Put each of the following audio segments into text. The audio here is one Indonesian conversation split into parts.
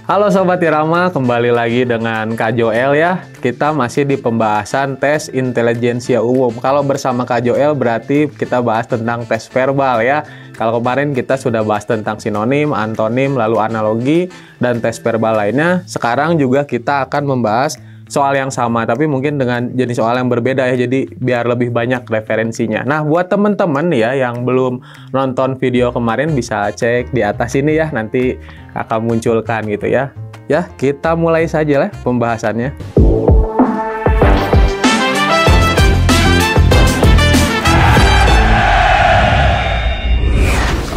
Halo Sobat Irama, kembali lagi dengan Kak Joel ya. Kita masih di pembahasan tes intelijensia umum. Kalau bersama Kak Joel berarti kita bahas tentang tes verbal ya. Kalau kemarin kita sudah bahas tentang sinonim, antonim, lalu analogi, dan tes verbal lainnya. Sekarang juga kita akan membahas soal yang sama, tapi mungkin dengan jenis soal yang berbeda ya, jadi biar lebih banyak referensinya. Nah, buat teman-teman ya yang belum nonton video kemarin bisa cek di atas ini ya, nanti akan munculkan gitu ya. Ya, kita mulai saja lah pembahasannya.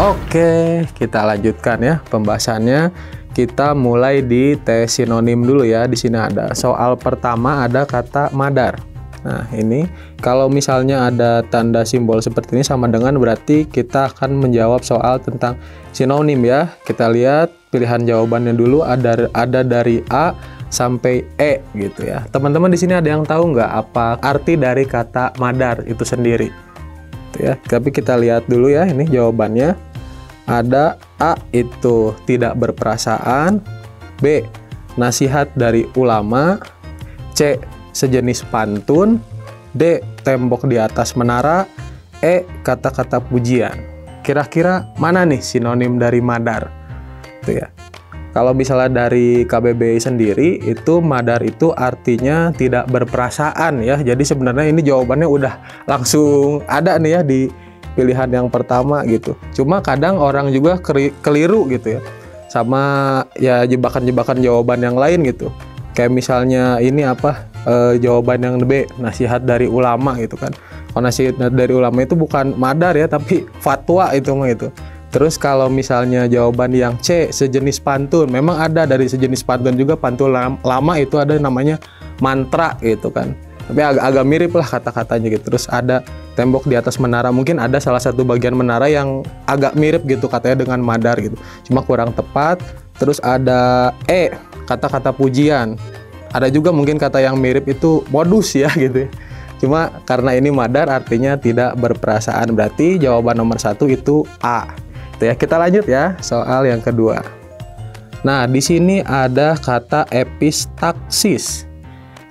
Oke, kita lanjutkan ya pembahasannya. Kita mulai di tes sinonim dulu ya. Di sini ada soal pertama, ada kata madar. Nah, ini kalau misalnya ada tanda simbol seperti ini sama dengan berarti kita akan menjawab soal tentang sinonim ya. Kita lihat pilihan jawabannya dulu, ada dari A sampai E gitu ya. Teman-teman di sini ada yang tahu nggak apa arti dari kata madar itu sendiri? Gitu ya. Tapi kita lihat dulu ya, ini jawabannya. Ada A itu tidak berperasaan, B nasihat dari ulama, C sejenis pantun, D tembok di atas menara, E kata-kata pujian. Kira-kira mana nih sinonim dari madar? Itu ya. Kalau misalnya dari KBBI sendiri itu madar itu artinya tidak berperasaan ya. Jadi sebenarnya ini jawabannya udah langsung ada nih ya di pilihan yang pertama gitu. Cuma kadang orang juga keliru gitu ya sama ya jebakan-jebakan jawaban yang lain gitu. Kayak misalnya ini apa jawaban yang B, nasihat dari ulama gitu kan. Kalau nasihat dari ulama itu bukan madar ya, tapi fatwa itu mah itu. Terus kalau misalnya jawaban yang C, sejenis pantun, memang ada dari sejenis pantun juga, pantun lama itu ada namanya mantra gitu kan. Tapi agak mirip lah kata-katanya gitu. Terus ada tembok di atas menara, mungkin ada salah satu bagian menara yang agak mirip gitu katanya dengan madar gitu, cuma kurang tepat. Terus ada E, kata-kata pujian. Ada juga mungkin kata yang mirip itu modus ya gitu ya. Cuma karena ini madar artinya tidak berperasaan, berarti jawaban nomor 1 itu A. Itu ya. Kita lanjut ya soal yang kedua. Nah, di sini ada kata epistaksis.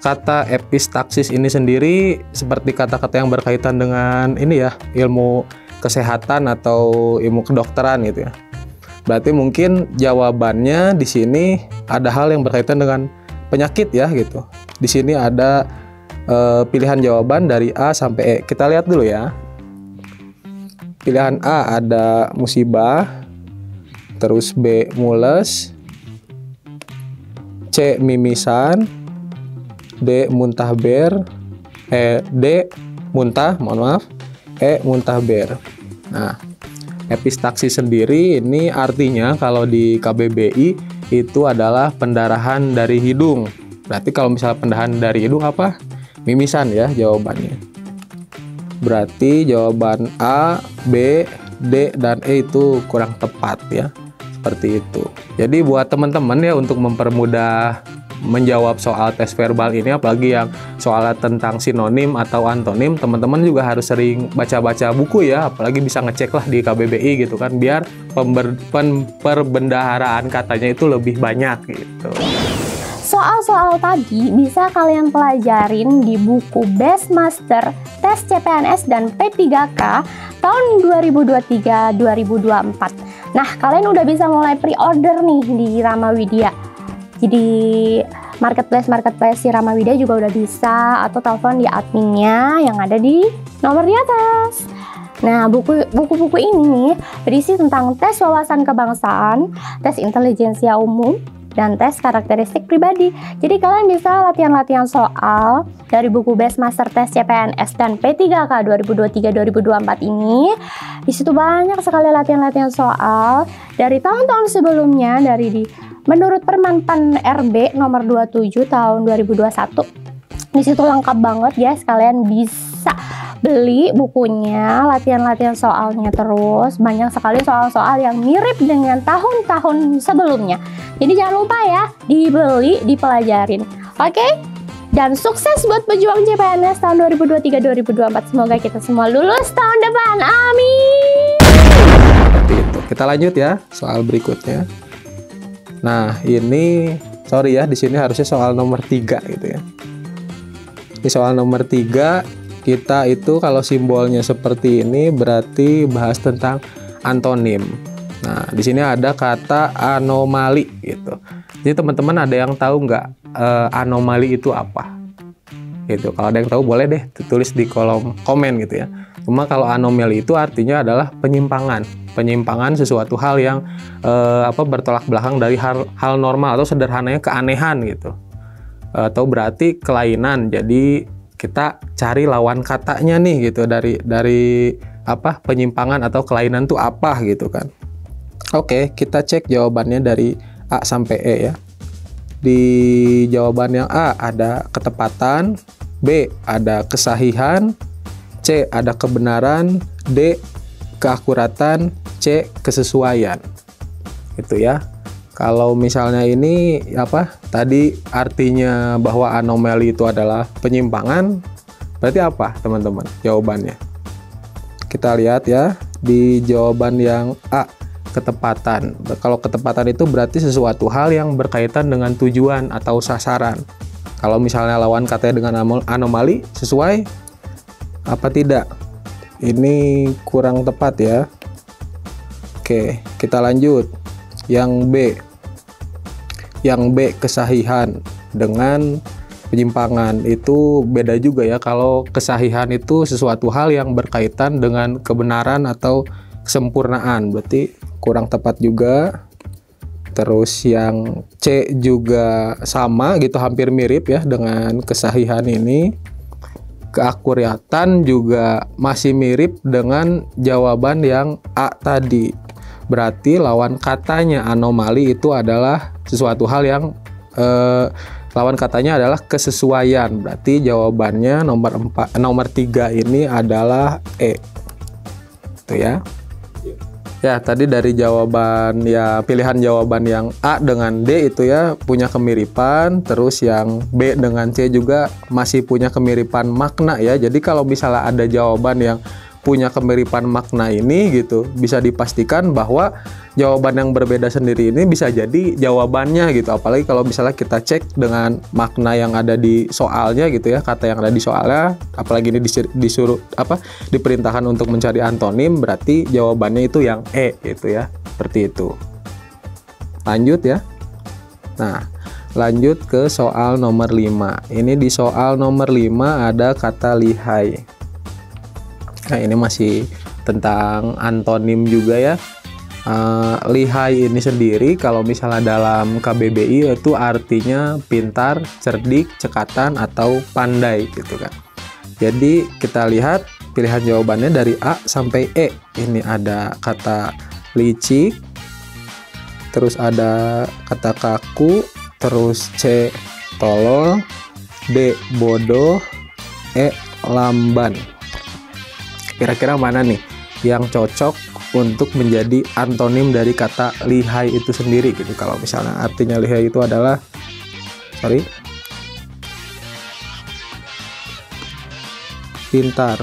Kata epistaksis ini sendiri seperti kata-kata yang berkaitan dengan ini ya, ilmu kesehatan atau ilmu kedokteran gitu ya. Berarti mungkin jawabannya di sini ada hal yang berkaitan dengan penyakit ya gitu. Di sini ada pilihan jawaban dari A sampai E. Kita lihat dulu ya. Pilihan A ada musibah, terus B mules, C mimisan, D muntahber, D muntah, mohon maaf, E muntahber. Nah, epistaksis sendiri ini artinya kalau di KBBI itu adalah pendarahan dari hidung. Berarti kalau misalnya pendarahan dari hidung apa? Mimisan ya jawabannya. Berarti jawaban A, B, D, dan E itu kurang tepat ya. Seperti itu. Jadi buat teman-teman ya untuk mempermudah menjawab soal tes verbal ini, apalagi yang soal tentang sinonim atau antonim, teman-teman juga harus sering baca-baca buku ya, apalagi bisa ngecek lah di KBBI gitu kan, biar perbendaharaan katanya itu lebih banyak gitu. Soal-soal tadi bisa kalian pelajarin di buku Best Master Tes CPNS dan P3K tahun 2023-2024. Nah, kalian udah bisa mulai pre-order nih di Rama Widya. Jadi marketplace di Rama Widya juga udah bisa, atau telepon di adminnya yang ada di nomor di atas. Nah, buku-buku ini nih berisi tentang tes wawasan kebangsaan, tes intelijensia umum, dan tes karakteristik pribadi. Jadi kalian bisa latihan-latihan soal dari buku Best Master Tes CPNS dan P3K 2023-2024 ini. Di situ banyak sekali latihan-latihan soal dari tahun-tahun sebelumnya, menurut Permen Pan RB nomor 27 tahun 2021. Di situ lengkap banget guys, kalian bisa beli bukunya, latihan-latihan soalnya terus. Banyak sekali soal-soal yang mirip dengan tahun-tahun sebelumnya. Jadi jangan lupa ya, dibeli, dipelajarin. Oke? Dan sukses buat pejuang CPNS tahun 2023-2024. Semoga kita semua lulus tahun depan. Amin! Seperti itu. Kita lanjut ya, soal berikutnya. Nah, ini sorry ya, di sini harusnya soal nomor 3 gitu ya. Di soal nomor 3 kita itu kalau simbolnya seperti ini berarti bahas tentang antonim. Nah, di sini ada kata anomali gitu. Jadi teman-teman ada yang tahu nggak anomali itu apa? Gitu. Kalau ada yang tahu boleh deh tulis di kolom komen gitu ya. Cuma kalau anomali itu artinya adalah penyimpangan sesuatu hal yang bertolak belakang dari hal normal atau sederhananya keanehan gitu. Atau berarti kelainan. Jadi kita cari lawan katanya nih gitu dari penyimpangan atau kelainan itu apa gitu kan. Oke, kita cek jawabannya dari A sampai E ya. Di jawaban yang A ada ketepatan, B ada kesahihan, C ada kebenaran, D keakuratan, C kesesuaian. Itu ya. Kalau misalnya ini tadi artinya bahwa anomali itu adalah penyimpangan, berarti apa teman-teman jawabannya? Kita lihat ya di jawaban yang A, ketepatan. Kalau ketepatan itu berarti sesuatu hal yang berkaitan dengan tujuan atau sasaran. Kalau misalnya lawan katanya dengan anomali, sesuai apa tidak? Ini kurang tepat ya. Oke, kita lanjut. Yang B. Yang B kesahihan dengan penyimpangan itu beda juga ya. Kalau kesahihan itu sesuatu hal yang berkaitan dengan kebenaran atau kesempurnaan, berarti kurang tepat juga. Terus yang C juga sama gitu, hampir mirip ya dengan kesahihan ini. Keakuratan juga masih mirip dengan jawaban yang A tadi. Berarti lawan katanya anomali itu adalah sesuatu hal yang lawan katanya adalah kesesuaian. Berarti jawabannya nomor 3 ini adalah E. Itu ya. Ya, tadi dari jawaban ya pilihan jawaban yang A dengan D itu ya punya kemiripan, terus yang B dengan C juga masih punya kemiripan makna ya. Jadi kalau misalnya ada jawaban yang punya kemiripan makna ini gitu, bisa dipastikan bahwa jawaban yang berbeda sendiri ini bisa jadi jawabannya gitu. Apalagi kalau misalnya kita cek dengan makna yang ada di soalnya gitu ya, kata yang ada di soalnya, apalagi ini diperintahkan untuk mencari antonim, berarti jawabannya itu yang E gitu ya. Seperti itu. Lanjut ya. Nah, lanjut ke soal nomor 5. Ini di soal nomor 5 ada kata lihai. Nah, ini masih tentang antonim juga ya. Lihai ini sendiri kalau misalnya dalam KBBI itu artinya pintar, cerdik, cekatan, atau pandai gitu kan. Jadi kita lihat pilihan jawabannya dari A sampai E. Ini ada kata licik, terus ada kata kaku, terus C tolol, D bodoh, E lamban. Kira-kira mana nih yang cocok untuk menjadi antonim dari kata lihai itu sendiri gitu. Kalau misalnya artinya lihai itu adalah pintar.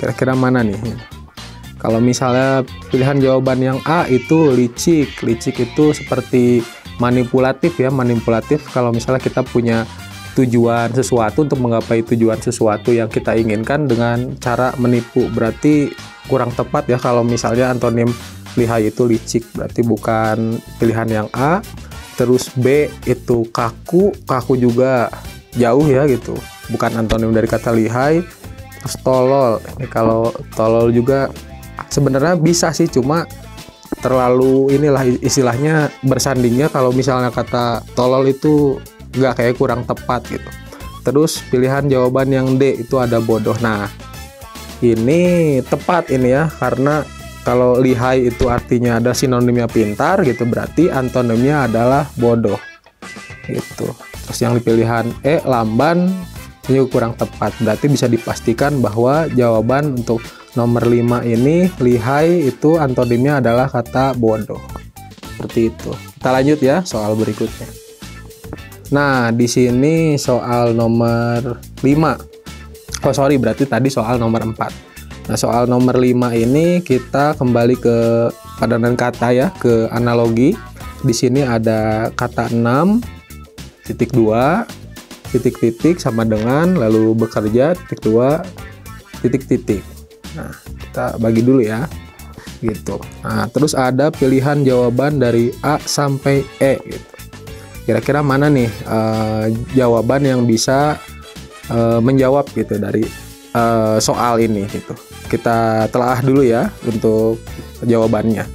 Kira-kira mana nih? Kalau misalnya pilihan jawaban yang A itu licik. Licik itu seperti manipulatif ya, manipulatif kalau misalnya kita punya tujuan sesuatu untuk menggapai tujuan sesuatu yang kita inginkan dengan cara menipu, berarti kurang tepat ya kalau misalnya antonim lihai itu licik, berarti bukan pilihan yang A. Terus B itu kaku, kaku juga jauh ya gitu, bukan antonim dari kata lihai. Terus tolol, ini kalau tolol juga sebenarnya bisa sih, cuma terlalu inilah istilahnya bersandingnya kalau misalnya kata tolol itu nggak, kayak kurang tepat gitu. Terus pilihan jawaban yang D itu ada bodoh. Nah, ini tepat ini ya, karena kalau lihai itu artinya ada sinonimnya pintar gitu, berarti antonimnya adalah bodoh gitu. Terus yang di pilihan E lamban ini kurang tepat, berarti bisa dipastikan bahwa jawaban untuk nomor 5 ini lihai itu antonimnya adalah kata bodoh. Seperti itu. Kita lanjut ya soal berikutnya. Nah, di sini soal nomor 5. Berarti tadi soal nomor 4. Nah, soal nomor 5 ini kita kembali ke padanan kata ya ke analogi. Di sini ada kata 6, titik 2, titik-titik sama dengan, lalu bekerja, titik 2, titik-titik. Nah, kita bagi dulu ya, gitu. Nah, terus ada pilihan jawaban dari A sampai E, gitu. Kira-kira mana nih jawaban yang bisa menjawab gitu dari soal ini, gitu. Kita telah dulu ya untuk jawabannya.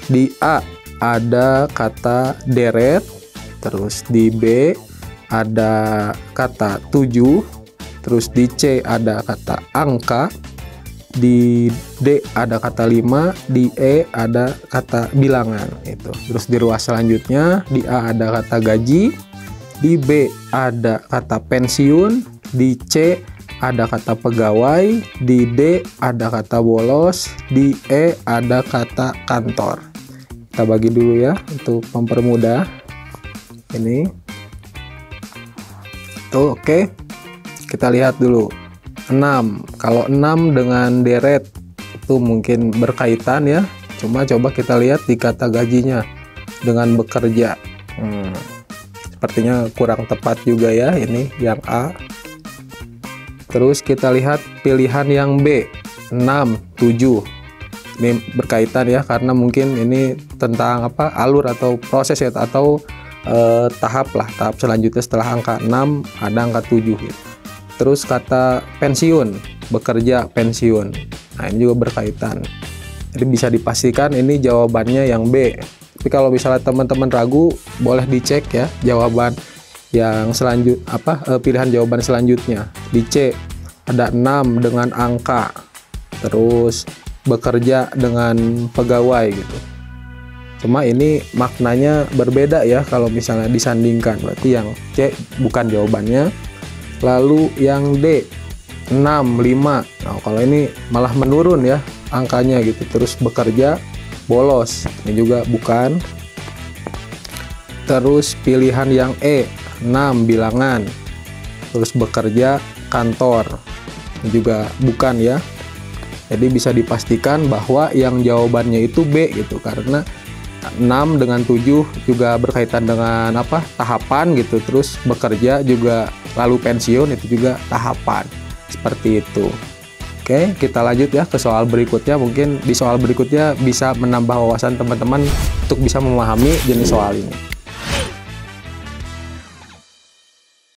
Di A ada kata deret, terus di B ada kata 7, terus di C ada kata angka, di D ada kata 5, di E ada kata bilangan itu. Terus di ruas selanjutnya di A ada kata gaji, di B ada kata pensiun, di C ada kata pegawai, di D ada kata bolos, di E ada kata kantor. Kita bagi dulu ya untuk mempermudah ini. Tuh, oke. Kita lihat dulu. 6. Kalau 6 dengan deret itu mungkin berkaitan ya. Cuma coba kita lihat di kata gajinya dengan bekerja. Sepertinya kurang tepat juga ya ini yang A. Terus kita lihat pilihan yang B. 6, 7. Ini berkaitan ya karena mungkin ini tentang apa, alur atau proses ya, atau tahap selanjutnya setelah angka 6 ada angka 7 gitu. Terus kata pensiun, bekerja, pensiun. Nah, ini juga berkaitan. Jadi bisa dipastikan ini jawabannya yang B. Tapi kalau misalnya teman-teman ragu, boleh dicek ya jawaban yang pilihan jawaban selanjutnya. Di C ada 6 dengan angka. Terus bekerja dengan pegawai gitu. Cuma ini maknanya berbeda ya kalau misalnya disandingkan. Berarti yang C bukan jawabannya. Lalu yang D 6, 5. Nah, kalau ini malah menurun ya angkanya gitu. Terus bekerja, bolos. Ini juga bukan. Terus pilihan yang E 6, bilangan. Terus bekerja, kantor. Ini juga bukan ya. Jadi bisa dipastikan bahwa yang jawabannya itu B gitu, karena 6 dengan 7 juga berkaitan dengan tahapan gitu. Terus bekerja juga, lalu pensiun itu juga tahapan. Seperti itu. Oke, kita lanjut ya ke soal berikutnya. Mungkin di soal berikutnya bisa menambah wawasan teman-teman untuk bisa memahami jenis soal ini.